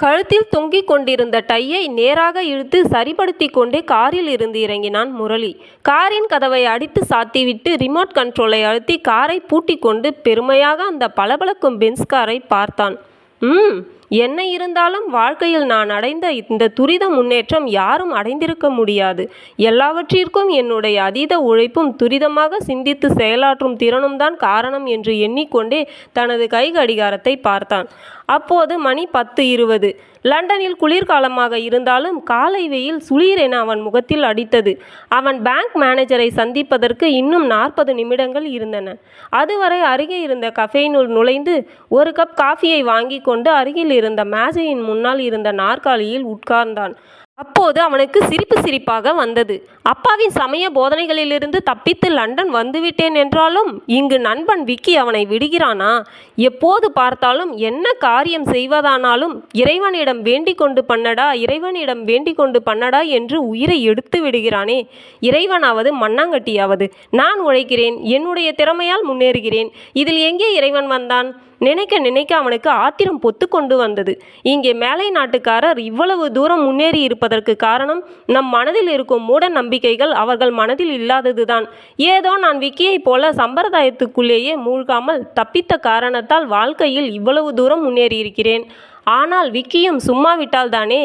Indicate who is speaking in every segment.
Speaker 1: கழுத்தில் தொங்கிக் கொண்டிருந்த டையை நேராக இழுத்து சரிப்படுத்தி கொண்டே காரில் இருந்து இறங்கினான் முரளி. காரின் கதவை அடித்து சாத்திவிட்டு ரிமோட் கண்ட்ரோலை அழுத்தி காரை பூட்டிக் கொண்டு பெருமையாக அந்த பளபளக்கும் பென்ஸ் காரை பார்த்தான். என்ன இருந்தாலும் வாழ்க்கையில் நான் அடைந்த இந்த துரித முன்னேற்றம் யாரும் அடைந்திருக்க முடியாது. எல்லாவற்றிற்கும் என்னுடைய அதீத உழைப்பும் துரிதமாக சிந்தித்து செயலாற்றும் திறனும் தான் காரணம் என்று எண்ணிக்கொண்டே தனது கை கடிகாரத்தை பார்த்தான். அப்போது மணி 10:20. லண்டனில் குளிர்காலமாக இருந்தாலும் காலை வெயில் சுளீரென அவன் முகத்தில் அடித்தது. அவன் பேங்க் மேனேஜரை சந்திப்பதற்கு இன்னும் 40 நிமிடங்கள் இருந்தன. அதுவரை அருகே இருந்த கஃபேனுள் நுழைந்து ஒரு கப் காஃபியை வாங்கி கொண்டு அருகில் இருந்த மேஜையின் முன்னால் இருந்த நாற்காலியில் உட்கார்ந்தான். அப்போது அவனுக்கு சிரிப்பாக வந்தது. அப்பாவின் சமய போதனைகளிலிருந்து தப்பித்து லண்டன் வந்துவிட்டேன் என்றாலும் இங்கு நண்பன் விக்கி அவனை விடுகிறானா? எப்போது பார்த்தாலும் என்ன காரியம் செய்வதானாலும் இறைவனிடம் வேண்டிக் கொண்டு பண்ணடா என்று உயிரை எடுத்து விடுகிறானே. இறைவனாவது மண்ணாங்கட்டியாவது. நான் உழைக்கிறேன், என்னுடைய திறமையால் முன்னேறுகிறேன். இதில் எங்கே இறைவன் வந்தான்? நினைக்க அவனுக்கு ஆத்திரம் பொத்து கொண்டு வந்தது. இங்கே மேலை நாட்டுக்காரர் இவ்வளவு தூரம் முன்னேறி இருப்பதற்கு காரணம் நம் மனதில் இருக்கும் மூட நம்பிக்கைகள் அவர்கள் மனதில் இல்லாததுதான். ஏதோ நான் விக்கியைப் போல சம்பிரதாயத்துக்குள்ளேயே மூழ்காமல் தப்பித்த காரணத்தால் வாழ்க்கையில் இவ்வளவு தூரம் முன்னேறியிருக்கிறேன். ஆனால் விக்கியும் சும்மா விட்டால்தானே.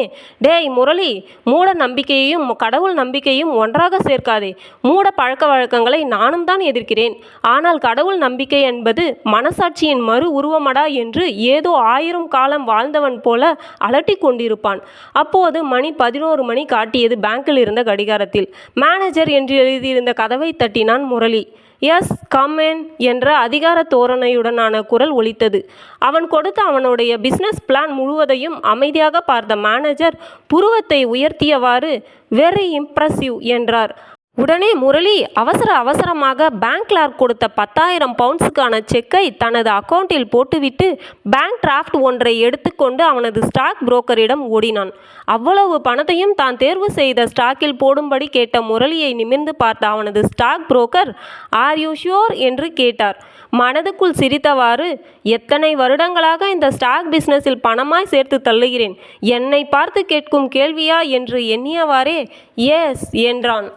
Speaker 1: டேய் முரளி, மூட நம்பிக்கையையும் கடவுள் நம்பிக்கையும் ஒன்றாக சேர்க்காதே. மூட பழக்க வழக்கங்களை நானும் தான் எதிர்க்கிறேன். ஆனால் கடவுள் நம்பிக்கை என்பது மனசாட்சியின் மறு உருவமடா என்று ஏதோ 1000 காலம் வாழ்ந்தவன் போல அலட்டி கொண்டிருப்பான். அப்போது மணி 11 மணி காட்டியது பேங்கில் இருந்த கடிகாரத்தில். மேனேஜர் என்று எழுதியிருந்த கதவை தட்டினான் முரளி. எஸ் கமென் என்ற அதிகார தோரணையுடனான குரல் ஒலித்தது. அவன் கொடுத்த அவனுடைய பிஸ்னஸ் பிளான் முழுவதையும் அமைதியாக பார்த்த மேனேஜர் புருவத்தை உயர்த்தியவாறு வெரி இம்ப்ரெசிவ் என்றார். உடனே முரளி அவசரமாக பேங்க் கிளார்க் கொடுத்த 10,000 பவுண்ட்ஸுக்கான செக்கை தனது அக்கவுண்டில் போட்டுவிட்டு பேங்க் டிராஃப்ட் ஒன்றை எடுத்துக்கொண்டு அவனது ஸ்டாக் புரோக்கரிடம் ஓடினான். அவ்வளவு பணத்தையும் தான் தேர்வு செய்த ஸ்டாக்கில் போடும்படி கேட்ட முரளியை நிமிர்ந்து பார்த்த அவனது stock broker are you sure என்று கேட்டார். மனதுக்குள் சிரித்தவாறு, எத்தனை வருடங்களாக இந்த ஸ்டாக் பிஸ்னஸில் பணமாய் சேர்த்து தள்ளுகிறேன், என்னை பார்த்து கேட்கும் கேள்வியா என்று எண்ணியவாறே எஸ் என்றான்.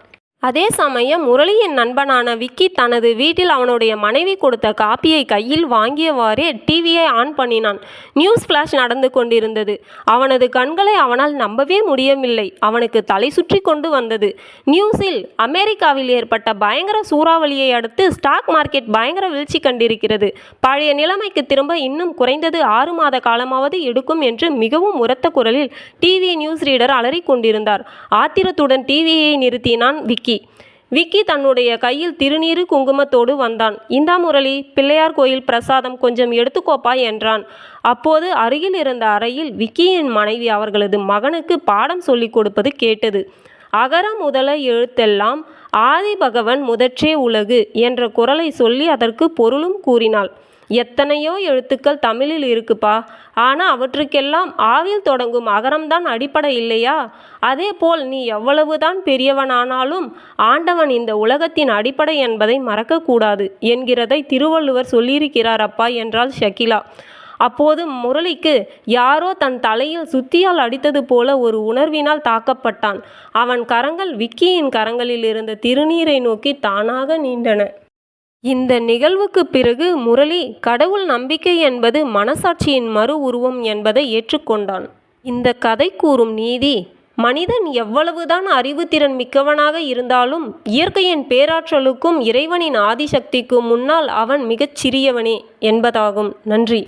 Speaker 1: அதே சமயம் முரளியின் நண்பனான விக்கி தனது வீட்டில் அவனுடைய மனைவி கொடுத்த காப்பியை கையில் வாங்கியவாறே டிவியை ஆன் பண்ணினான். நியூஸ் ஃபிளாஷ் நடந்து கொண்டிருந்தது. அவனது கண்களை அவனால் நம்பவே முடியவில்லை. அவனுக்கு தலை சுற்றி கொண்டு வந்தது. நியூஸில் அமெரிக்காவில் ஏற்பட்ட பயங்கர சூறாவளியை அடுத்து ஸ்டாக் மார்க்கெட் பயங்கர வீழ்ச்சி கண்டிருக்கிறது. பழைய நிலைமைக்கு திரும்ப இன்னும் குறைந்தது 6 மாத காலமாவது எடுக்கும் என்று மிகவும் உரத்த குரலில் டிவி நியூஸ் ரீடர் அலறிக் கொண்டிருந்தார். ஆத்திரத்துடன் டிவியை நிறுத்தினான் விக்கி. விக்கி தன்னுடைய கையில் திருநீறு குங்குமத்தோடு வந்தான். இந்தா முரளி, பிள்ளையார் கோயில் பிரசாதம் கொஞ்சம் எடுத்துக்கோப்பா என்றான். அப்போது அருகில் இருந்த அறையில் விக்கியின் மனைவி அவர்களது மகனுக்கு பாடம் சொல்லிக் கொடுப்பது கேட்டது. அகர முதல எழுத்தெல்லாம் ஆதி பகவன் முதற்றே உலகு என்ற குரலை சொல்லி அதற்கு பொருளும் கூறினாள். எத்தனையோ எழுத்துக்கள் தமிழில் இருக்குப்பா, ஆனால் அவற்றுக்கெல்லாம் ஆவில் தொடங்கும் அகரம்தான் அடிப்படை இல்லையா? அதே போல் நீ எவ்வளவுதான் பெரியவனானாலும் ஆண்டவன் இந்த உலகத்தின் அடிப்படை என்பதை மறக்கக்கூடாது என்கிறதை திருவள்ளுவர் சொல்லியிருக்கிறார் அப்பா என்றாள் ஷகிலா. அப்போது முரளிக்கு யாரோ தன் தலையில் சுத்தியால் அடித்தது போல ஒரு உணர்வினால் தாக்கப்பட்டான். அவன் கரங்கள் விக்கியின் கரங்களில் இருந்த திருநீரை நோக்கி தானாக நீண்டன. இந்த நிகழ்வுக்கு பிறகு முரளி கடவுள் நம்பிக்கை என்பது மனசாட்சியின் மறு உருவம் என்பதை ஏற்றுக்கொண்டான். இந்த கதை கூறும் நீதி, மனிதன் எவ்வளவுதான் அறிவுத்திறன் மிக்கவனாக இருந்தாலும் இயற்கையின் பேராற்றலுக்கும் இறைவனின் ஆதிசக்திக்கும் முன்னால் அவன் மிகச் சிறியவனே என்பதாகும். நன்றி.